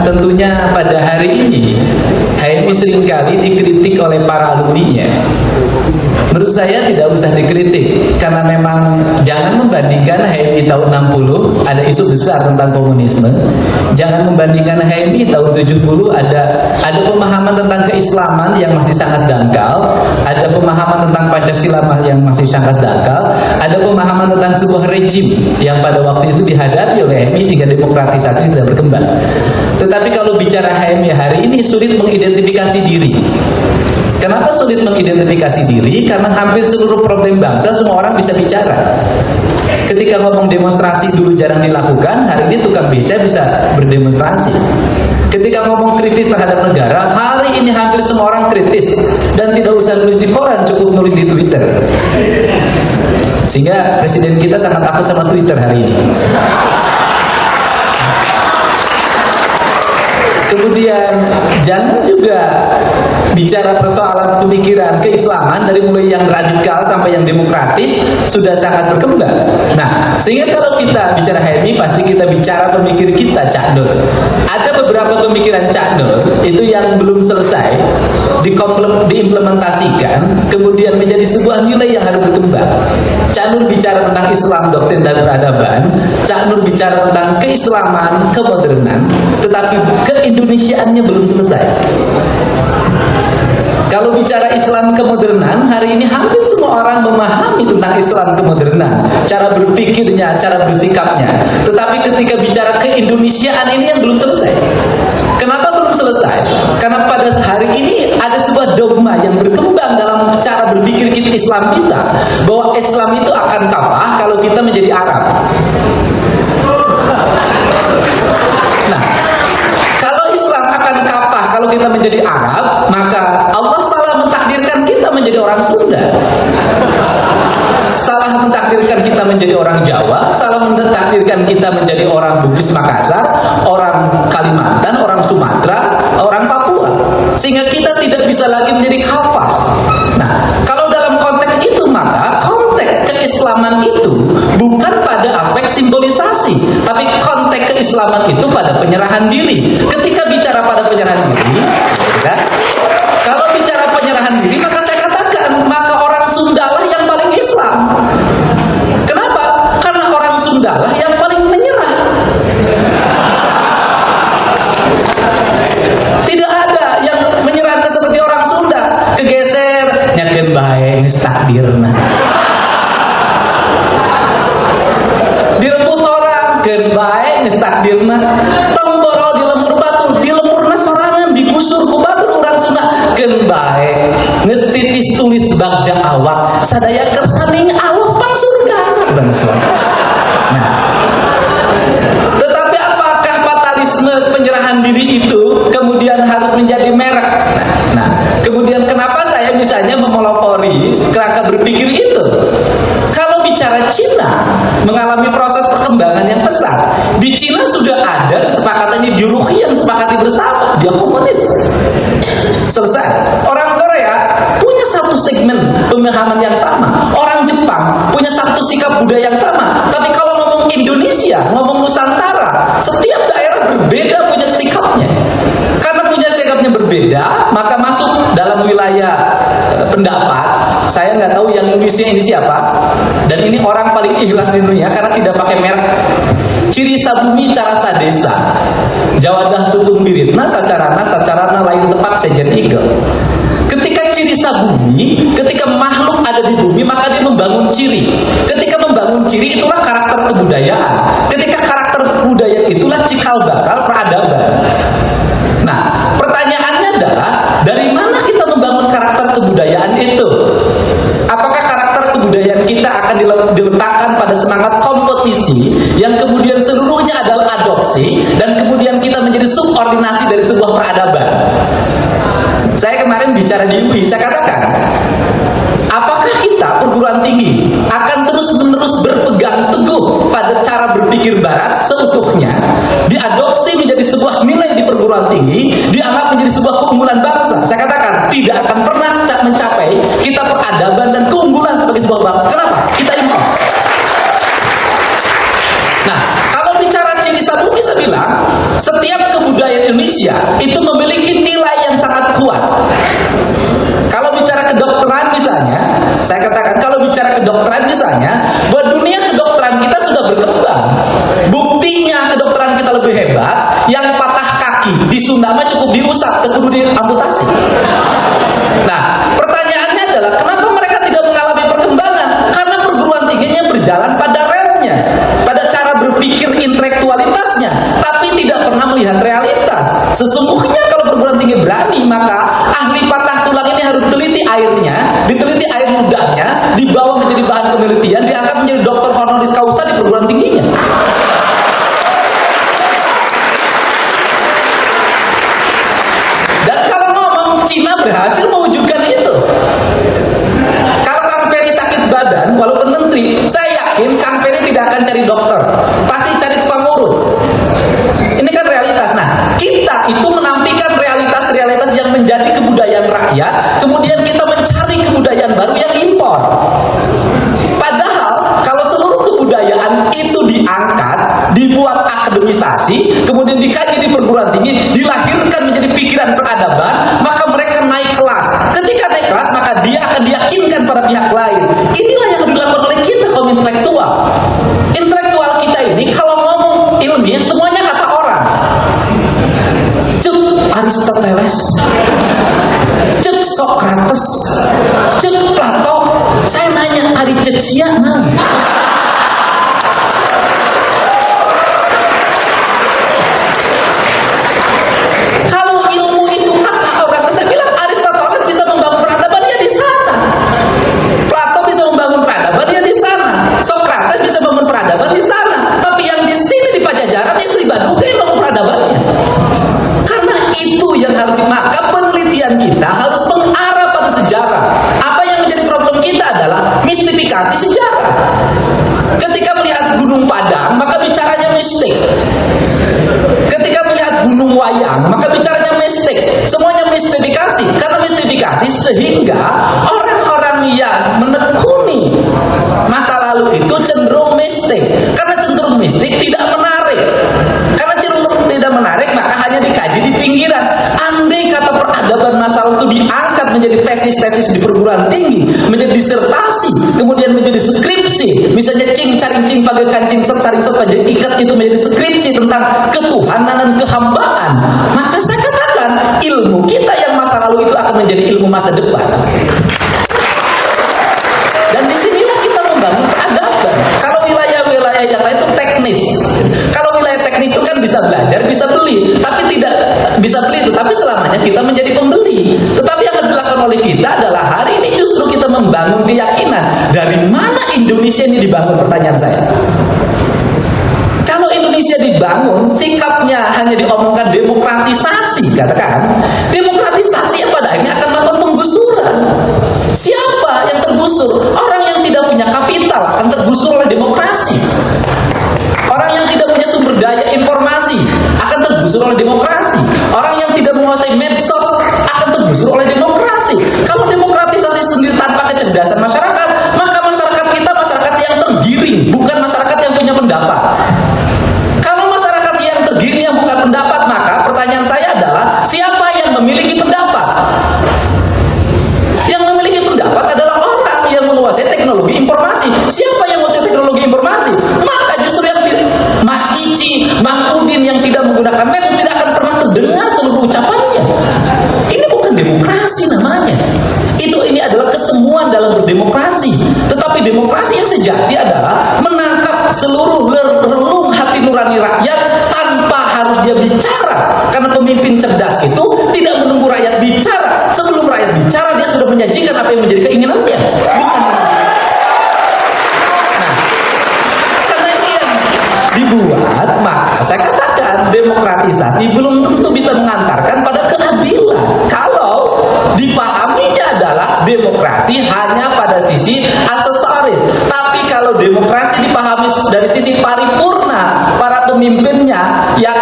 tentunya pada hari ini HMI seringkali dikritik oleh para alumninya. Menurut saya tidak usah dikritik, karena memang jangan membandingkan HMI tahun 60 ada isu besar tentang komunisme, jangan membandingkan HMI tahun 70 ada pemahaman tentang keislaman yang masih sangat dangkal, ada pemahaman tentang Pancasila yang masih sangat dangkal, ada pemahaman tentang sebuah rejim yang pada waktu itu dihadapi oleh HMI sehingga demokratisasi tidak berkembang. Tetapi kalau bicara HMI hari ini sulit mengidentifikasi diri. Kenapa sulit mengidentifikasi diri? Karena hampir seluruh problem bangsa semua orang bisa bicara. Ketika ngomong demonstrasi dulu jarang dilakukan, hari ini tukang beca bisa berdemonstrasi. Ketika ngomong kritis terhadap negara, hari ini hampir semua orang kritis. Dan tidak usah nulis di koran, cukup nulis di Twitter. Sehingga presiden kita sangat takut sama Twitter hari ini. Kemudian jangan juga bicara persoalan pemikiran keislaman dari mulai yang radikal sampai yang demokratis sudah sangat berkembang. Nah, sehingga kalau kita bicara HMI pasti kita bicara pemikir kita Cak Nur. Ada beberapa pemikiran Cak Nur itu yang belum selesai diimplementasikan, kemudian menjadi sebuah nilai yang harus berkembang. Cak Nur bicara tentang Islam, doktrin dan peradaban. Cak Nur bicara tentang keislaman, kemodernan, tetapi keindonesiaannya belum selesai. Kalau bicara Islam kemodernan, hari ini hampir semua orang memahami tentang Islam kemodernan, cara berpikirnya, cara bersikapnya. Tetapi ketika bicara keindonesiaan ini yang belum selesai. Kenapa belum selesai? Karena pada hari ini ada sebuah dogma yang berkembang dalam cara berpikir kita Islam kita, bahwa Islam itu akan kalah kalau kita menjadi Arab. Nah, kalau Islam akan kapah kalau kita menjadi Arab, maka Allah salah mentakdirkan kita menjadi orang Sunda, salah mentakdirkan kita menjadi orang Jawa, salah mentakdirkan kita menjadi orang Bugis Makassar, orang Kalimantan, orang Sumatera, orang Papua, sehingga kita tidak bisa lagi menjadi kafah. Nah, kalau dalam konteks itu, maka konteks keislaman itu bukan pada aspek simbolisasi, tapi konteks keislaman itu pada penyerahan diri. Ketika bicara pada penyerahan diri, ya, kalau bicara penyerahan diri, maka saya katakan, maka orang Sundalah yang paling Islam. Kenapa? Karena orang Sundalah yang paling menyerah. Tidak ada yang menyerahkan seperti orang Sunda, kegeser nyakeun bae geus takdirna. Direbut orang keun bae geus takdirna. Tong borol di lemur batu, di lemurna sorangan digusur ku batur urang Sunda keun bae geus titis tulis bagja awak sadaya kersaning Allah pang surgana bangsa. Nah, tetapi apakah fatalisme penyerahan diri itu kemudian harus menjadi merek? Nah, kemudian kenapa saya misalnya memelopori kerangka berpikir itu? Kalau bicara Cina mengalami proses perkembangan yang pesat, di Cina sudah ada kesepakatan ideologi yang disepakati bersama, dia komunis. Selesai. Orang Korea punya satu segmen pemahaman yang sama, orang Jepang punya satu sikap budaya yang sama. Tapi kalau ngomong Indonesia, ngomong Nusantara, setiap daerah berbeda punya sikapnya. Karena punya sikapnya berbeda, maka masuk dalam wilayah pendapat. Saya nggak tahu yang nulisnya ini siapa, dan ini orang paling ikhlas di dunia karena tidak pakai merek. Ciri sabumi cara sadesa, jawadah tutung biritna sacarana lain tepat sejen igel. Ketika ciri sabumi, ketika makhluk ada di bumi, maka dia membangun ciri. Ketika membangun ciri, itulah karakter kebudayaan. Ketika karakter kebudayaan itulah cikal bakal peradaban. Nah, pertanyaannya adalah dari mana kita membangun karakter kebudayaan itu? Apakah karakter kebudayaan kita akan diletakkan pada semangat kompetisi yang kemudian seluruhnya adalah adopsi dan kemudian kita menjadi subordinasi dari sebuah peradaban? Saya kemarin bicara di UI, saya katakan, apakah kita perguruan tinggi akan terus-menerus berpegang teguh pada cara berpikir barat seutuhnya, diadopsi menjadi sebuah nilai di perguruan tinggi, dianggap menjadi sebuah keunggulan bangsa? Saya katakan, tidak akan pernah mencapai kita peradaban dan keunggulan sebagai sebuah bangsa. Kenapa? Kita impor. Nah, kalau bicara ciri sabumi, saya bilang, setiap kebudayaan kebudayaan Indonesia itu memiliki nilai yang sangat kuat. Kalau bicara kedokteran misalnya, saya katakan kalau bicara kedokteran misalnya, bahwa dunia kedokteran kita sudah berkembang. Buktinya kedokteran kita lebih hebat. Yang patah kaki di Sunda mah cukup diusap, kudu diamputasi. Nah, pertanyaannya adalah kenapa mereka tidak mengalami perkembangan? Karena perguruan tingginya berjalan pada relnya, pada cara berpikir intelektualitasnya, tapi tidak pernah melihat realitas. Sesungguhnya kalau perguruan tinggi berani, maka ahli patah tulang ini harus teliti airnya, diteliti air ludahnya, dibawa menjadi bahan penelitian, diangkat menjadi doktor honoris causa di perguruan tingginya. Dan kalau ngomong Cina berhasil mewujudkan itu. Kalau Kang Ferry sakit badan, walaupun menteri, saya yakin Kang Ferry tidak akan cari dokter, pasti cari tukang urut. Ini kan realitas. Nah, kita itu menampilkan realitas-realitas yang menjadi kebudayaan rakyat, kemudian kita mencari kebudayaan baru yang impor. Padahal kalau seluruh kebudayaan itu diangkat, dibuat akademisasi, kemudian dikaji di perguruan tinggi, dilahirkan menjadi pikiran peradaban, maka mereka naik kelas. Ketika naik kelas, maka dia akan diyakinkan pada pihak lain. Inilah yang dilakukan oleh kita kaum intelektual. Intelektual kita ini kalau ngomong ilmiah semuanya kata orang. Cek Aristoteles, cek Socrates, cek Plato. Saya nanya, ari cek sia nah. Kalau ilmu itu kata orang, saya bilang Aristoteles bisa membangun peradaban, dia di sana. Plato bisa membangun peradaban, dia di sana. Socrates bisa membangun peradaban di sana. Tapi yang di sini di Pajajaran, ya Sri Baduga yang membangun peradabannya. Karena itu yang harus, maka penelitian kita harus mengarah pada sejarah. Apa yang menjadi problem kita adalah mistifikasi sejarah. Ketika melihat Gunung Padang, maka bicaranya mistik. Ketika melihat Gunung Wayang, maka bicaranya mistik. Semuanya mistifikasi. Karena mistifikasi sehingga orang-orang yang menekuni masa lalu itu cenderung mistik. Karena cenderung mistik tidak menarik. Karena cenderung tidak menarik, maka hanya dikaji di pinggiran. Andai kata peradaban masa lalu itu diangkat menjadi tesis-tesis di perguruan tinggi, menjadi disertasi, kemudian menjadi skripsi, misalnya cing caring cing pakai kancing set saring set pajak ikat, itu menjadi skripsi tentang ketuhanan dan kehambaan, maka saya katakan ilmu kita yang masa lalu itu akan menjadi ilmu masa depan. Dan disinilah kita membangun peradaban. Kalau wilayah-wilayah yang lain itu teknis. Kalau wilayah teknis itu kan bisa belajar, bisa beli, tapi tidak bisa beli itu, tapi selamanya kita menjadi pembeli. Tetapi yang harus dilakukan oleh kita adalah hari ini justru kita membangun keyakinan. Dari mana Indonesia ini dibangun, pertanyaan saya. Kalau Indonesia dibangun, sikapnya hanya diomongkan demokratisasi, katakan demokratisasi yang pada akhirnya akan melakukan penggusuran. Siapa yang tergusur? Orang yang tidak punya kapital akan tergusur oleh demokrasi. Orang yang tidak punya sumber daya informasi akan tergusur oleh demokrasi. Orang yang tidak menguasai medsos akan tergusur oleh demokrasi. Kalau demokratisasi sendiri tanpa kecerdasan masyarakat, maka masyarakat kita masyarakat yang tergiring, bukan masyarakat yang punya pendapat. Kalau masyarakat yang tergiring yang bukan pendapat, maka pertanyaan saya adalah siapa yang memiliki pendapat? Yang memiliki pendapat adalah orang yang menguasai teknologi informasi. Siapa yang menguasai teknologi informasi? Maka justru yang Mak Ici, Mang Udin yang tidak menggunakan medsos tidak akan pernah terdengar seluruh ucapannya. Ini bukan demokrasi namanya. Ini adalah kesemuan dalam berdemokrasi. Tetapi demokrasi yang sejati adalah menangkap seluruh relung hati nurani rakyat tanpa harus dia bicara. Karena pemimpin cerdas itu tidak menunggu rakyat bicara. Sebelum rakyat bicara, dia sudah menyajikan apa yang menjadi keinginannya. Bukan. Nah, karena ini yang dibuat, maka saya katakan demokratisasi belum tentu bisa mengantarkan pada keadilan. Kalau dipahaminya adalah demokrasi hanya pada sisi aksesoris. Tapi kalau demokrasi dipahami dari sisi paripurna, para pemimpinnya yang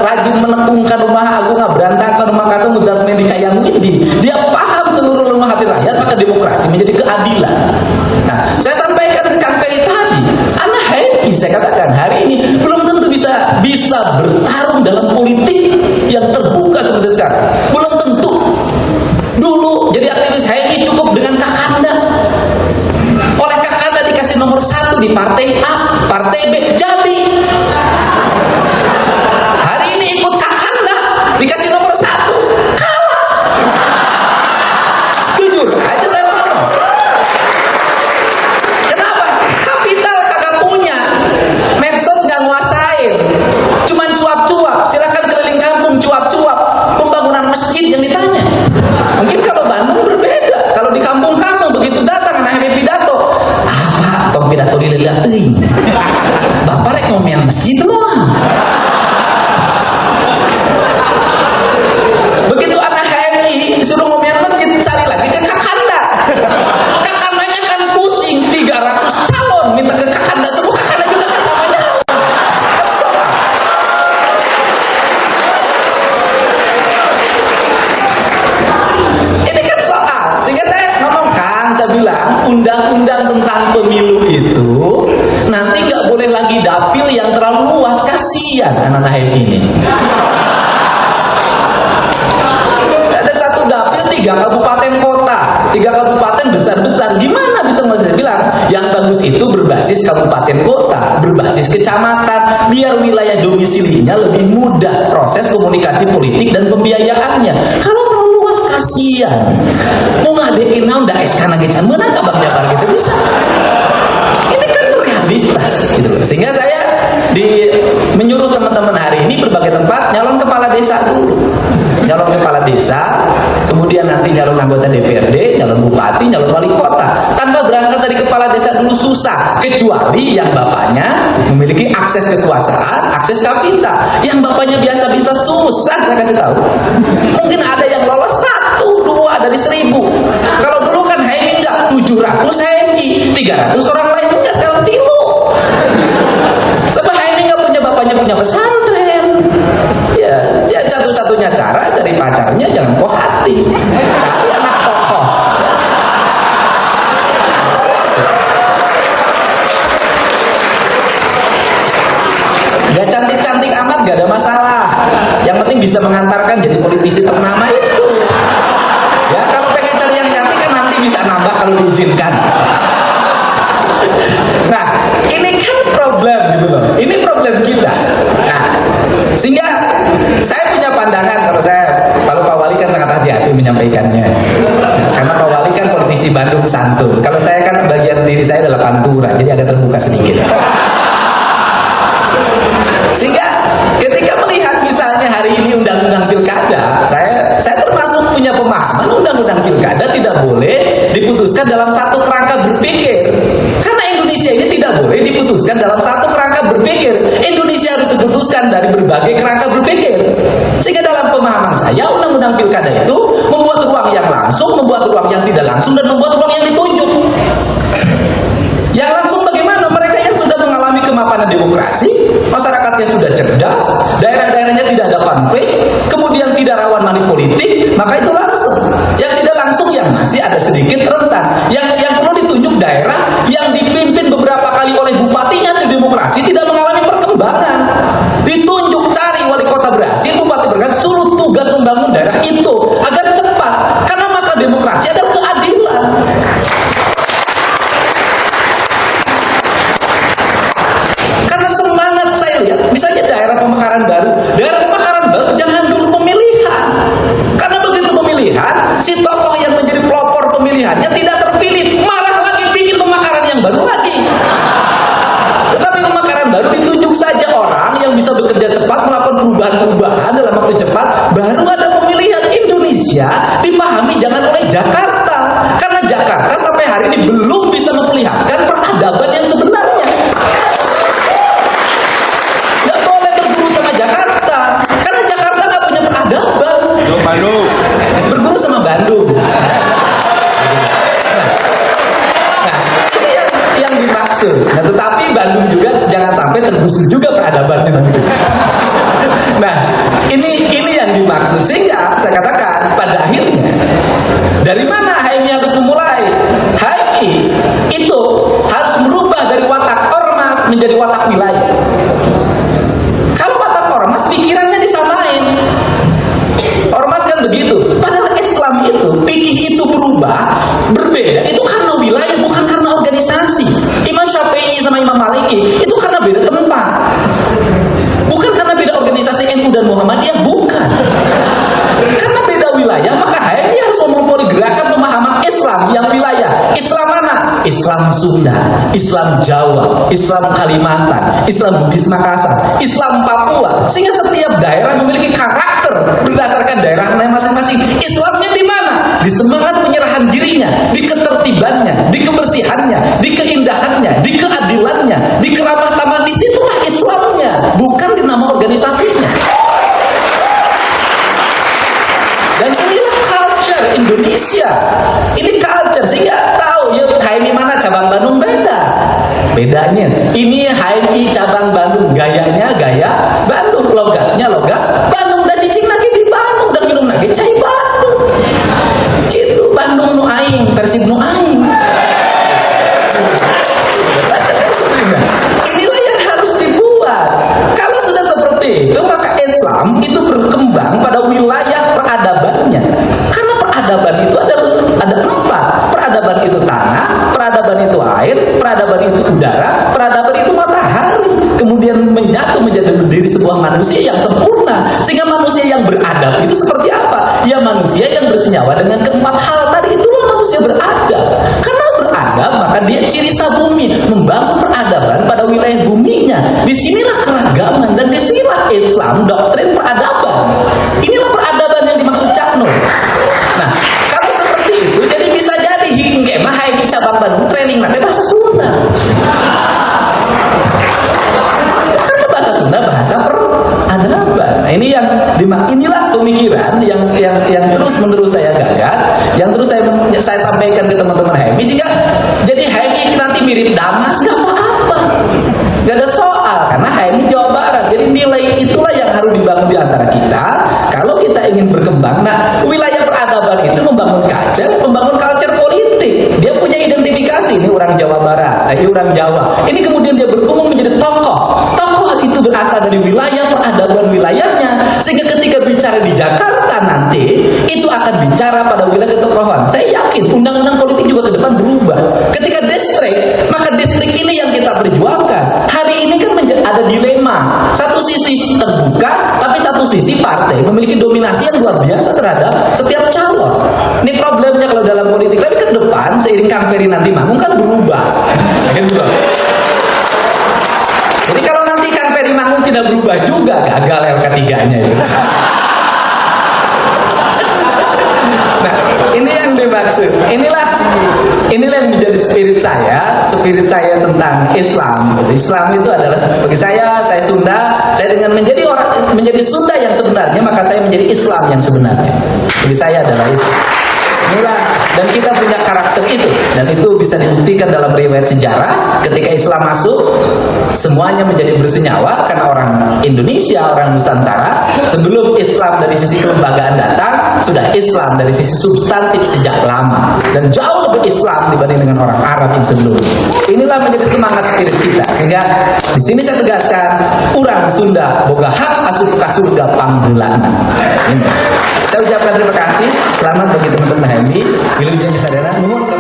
rajin menekungkan rumah agung berantakan rumah kasar mudat mendika yang widi, dia paham seluruh rumah hati rakyat, maka demokrasi menjadi keadilan. Nah, saya sampaikan ke Kang Ferry tadi, anak happy, saya katakan hari ini belum tentu bisa bisa bertarung dalam politik yang terbuka seperti sekarang? Belum tentu. Dulu jadi aktivis HMI cukup dengan Kakanda. Oleh Kakanda dikasih nomor 1 di partai A, partai B, jadi. Hari ini ikut Kakanda dikasih nomor 1, kalah. Jujur aja saya ngomong. Kenapa? Kapital kagak punya, medsos nggak nguasain, cuman cuap-cuap. Silakan keliling kampung cuap-cuap. Pembangunan masjid yang ditanya. Mungkin kalau Bandung berbeda. Kalau di kampung-kampung begitu datang anak HMI pidato, apa tong pidato dilihat teuing. Bapak rek ngomean masjid doang. Begitu anak HMI suruh ngomean masjid, cari lagi ke Kakanda. Kakandanya kan pusing, 300 calon minta ke Kakanda semua. Kakanda juga kan sama nyawa. Ini kan soal, sehingga saya ngomong kan, saya bilang undang-undang tentang pemilu itu nanti nggak boleh lagi dapil yang terlalu luas, kasihan anak-anak HMI ini. Ada satu dapil 3 kabupaten kota, 3 kabupaten besar-besar. Gimana bisa saya bilang yang bagus itu berbasis kabupaten kota, berbasis kecamatan, biar wilayah domisilinya lebih mudah proses komunikasi politik dan pembiayaannya. Kalau terlalu luas kasihan. Mau ngadein naon da SK nagecan meunang ka Bang Jabar gitu bisa. Ini kan realistas gitu. Sehingga saya menyuruh teman-teman hari ini berbagai tempat nyalon kepala desa dulu. Nyalon kepala desa, kemudian nanti nyalon anggota DPRD, nyalon bupati, nyalon wali kota. Tanpa berangkat dari kepala desa dulu susah, kecuali yang bapaknya memiliki akses kekuasaan, akses kapital. Yang bapaknya biasa-biasa susah, saya kasih tahu. Mungkin ada yang lolos 1, 2 dari 1000. Kalau dulu kan HMI enggak, 700 HMI, 300 orang lain enggak, sekarang 3. Sebab HMI enggak punya bapaknya punya pesantren. Ya satu-satunya cara cari pacarnya jangan kok hati, cari anak tokoh. Gak cantik-cantik amat gak ada masalah. Yang penting bisa mengantarkan jadi politisi ternama itu. Ya kalau pengen cari yang cantik kan nanti bisa nambah kalau diizinkan. Nah ini kan problem gitu loh. Ini problem kita. Nah sehingga saya punya pandangan, kalau Pak Wali kan sangat hati-hati menyampaikannya. Karena Pak Wali kan politisi Bandung santun. Kalau saya kan bagian diri saya adalah Pantura, jadi agak terbuka sedikit. Sehingga ketika melihat misalnya hari ini undang-undang pilkada, saya termasuk punya pemahaman undang-undang pilkada tidak boleh diputuskan dalam satu kerangka berpikir. Karena Indonesia ini tidak boleh diputuskan dalam satu kerangka berpikir. Indonesia harus diputuskan dari berbagai kerangka berpikir. Sehingga dalam pemahaman saya undang-undang pilkada itu membuat ruang yang langsung, membuat ruang yang tidak langsung, dan membuat ruang yang ditunjuk. Yang langsung bagaimana? Mereka yang sudah mengalami kemapanan demokrasi, masyarakatnya sudah cerdas, daerah-daerahnya tidak ada konflik, kemudian tidak rawan money politik, maka itu langsung. Yang tidak langsung yang masih ada sedikit rentan. Yang perlu ditunjuk daerah yang dipimpin beberapa kali oleh bupatinya sudah demokrasi tidak mengalami perkembangan. Ditunjuk cari wali kota berhasil, bupati berhasil, suruh tugas membangun daerah itu agar cepat. Karena makna demokrasi adalah keadilan. Misalnya daerah pemekaran baru jangan dulu pemilihan. Karena begitu pemilihan, si tokoh yang menjadi pelopor pemilihannya tidak terpilih, malah lagi bikin pemekaran yang baru lagi. Tetapi pemekaran baru ditunjuk saja orang yang bisa bekerja cepat, melakukan perubahan-perubahan dalam waktu cepat, baru ada pemilihan. Indonesia dipahami jangan oleh Jakarta, karena Jakarta sampai hari ini belum bisa memperlihatkan peradaban yang sebenarnya. Jakarta, karena Jakarta nggak punya peradaban. Bandung. Berguru sama Bandung. Nah, ini yang dimaksud. Nah, tetapi Bandung juga jangan sampai tergusur juga peradabannya nanti. Nah, ini yang dimaksud. Sehingga saya katakan pada akhirnya dari mana HMI harus memulai? HMI itu harus merubah dari watak ormas menjadi watak wilayah. Islam Sunda, Islam Jawa, Islam Kalimantan, Islam Bugis Makassar, Islam Papua, sehingga setiap daerah memiliki karakter berdasarkan daerahnya masing-masing. Islamnya di mana? Di semangat penyerahan dirinya, di ketertibannya, di kebersihannya, di keindahannya, di keadilannya, di keramah tamahan. Disitulah Islamnya, bukan di nama organisasinya. Dan inilah culture Indonesia. Ini culture, sehingga tahu ya HMI mana cabang Bandung beda. Bedanya, ini HMI cabang Bandung, gayanya gaya Bandung, logatnya logat Bandung, dan cicing lagi di Bandung, dan minum lagi cai Bandung. Gitu, Bandung nu aing, Persib nu aing. Inilah yang harus dibuat. Kalau sudah seperti itu, maka Islam itu berkembang pada wilayah peradabannya. Karena peradaban itu ada 4. Peradaban itu tanah, peradaban itu air, peradaban itu udara, peradaban itu matahari. Kemudian menyatu menjadi diri sebuah manusia yang sempurna. Sehingga manusia yang beradab itu seperti apa? Ya manusia yang bersenyawa dengan keempat hal tadi, itulah manusia beradab. Karena beradab, maka dia ciri sabumi, membangun peradaban pada wilayah buminya. Disinilah keragaman, dan disinilah Islam, doktrin peradaban. Inilah peradaban yang dimaksud Cak Nur. Nah, kalau seperti itu, jadi bisa jadi hingga mah HMI cabang Bandung training nanti bahasa Sunda. Karena bahasa Sunda bahasa peradaban. Nah, ini yang inilah pemikiran yang terus menerus saya gagas, yang terus saya sampaikan ke teman-teman HMI, sehingga jadi HMI nanti mirip Damas nggak apa-apa, nggak ada soal, karena HMI Jawa Barat. Jadi nilai itulah yang harus dibangun di antara kita kalau kita ingin berkembang. Nah, wilayah peradaban itu membangun culture politik. Dia punya identifikasi, ini orang Jawa Barat, ini orang Jawa. Ini kemudian dia berkembang menjadi tokoh. Tokoh itu berasal dari wilayah peradaban wilayahnya, sehingga ketika bicara di Jakarta nanti itu akan bicara pada wilayah ketokohan. Saya yakin undang-undang politik juga ke depan berubah. Ketika distrik, maka distrik ini yang kita perjuangkan. Hari ini kan ada dilema. Satu sisi terbuka, tapi satu sisi partai memiliki dominasi yang luar biasa terhadap setiap calon. Ini problemnya kalau dalam politik. Tapi ke depan seiring Kang Ferry nanti manggung kan berubah. Jadi kalau nanti Kang Ferry manggung tidak berubah juga, gagal yang ketiganya itu. Nah, ini yang dimaksud. Inilah yang menjadi spirit saya tentang Islam. Islam itu adalah bagi saya Sunda, saya dengan menjadi Sunda yang sebenarnya, maka saya menjadi Islam yang sebenarnya. Bagi saya adalah itu. Inilah, dan kita punya karakter itu, dan itu bisa dibuktikan dalam riwayat sejarah. Ketika Islam masuk, semuanya menjadi bersenyawa karena orang Indonesia, orang Nusantara, sebelum Islam dari sisi kelembagaan datang, sudah Islam dari sisi substantif sejak lama, dan jauh lebih Islam dibanding dengan orang Arab yang sebelumnya. Inilah menjadi semangat spirit kita, sehingga di sini saya tegaskan, orang Sunda boga hak asup ka surga panggeulana. Saya ucapkan terima kasih, selamat bagi teman-teman HMI, wilujeng kesadana, nuhun.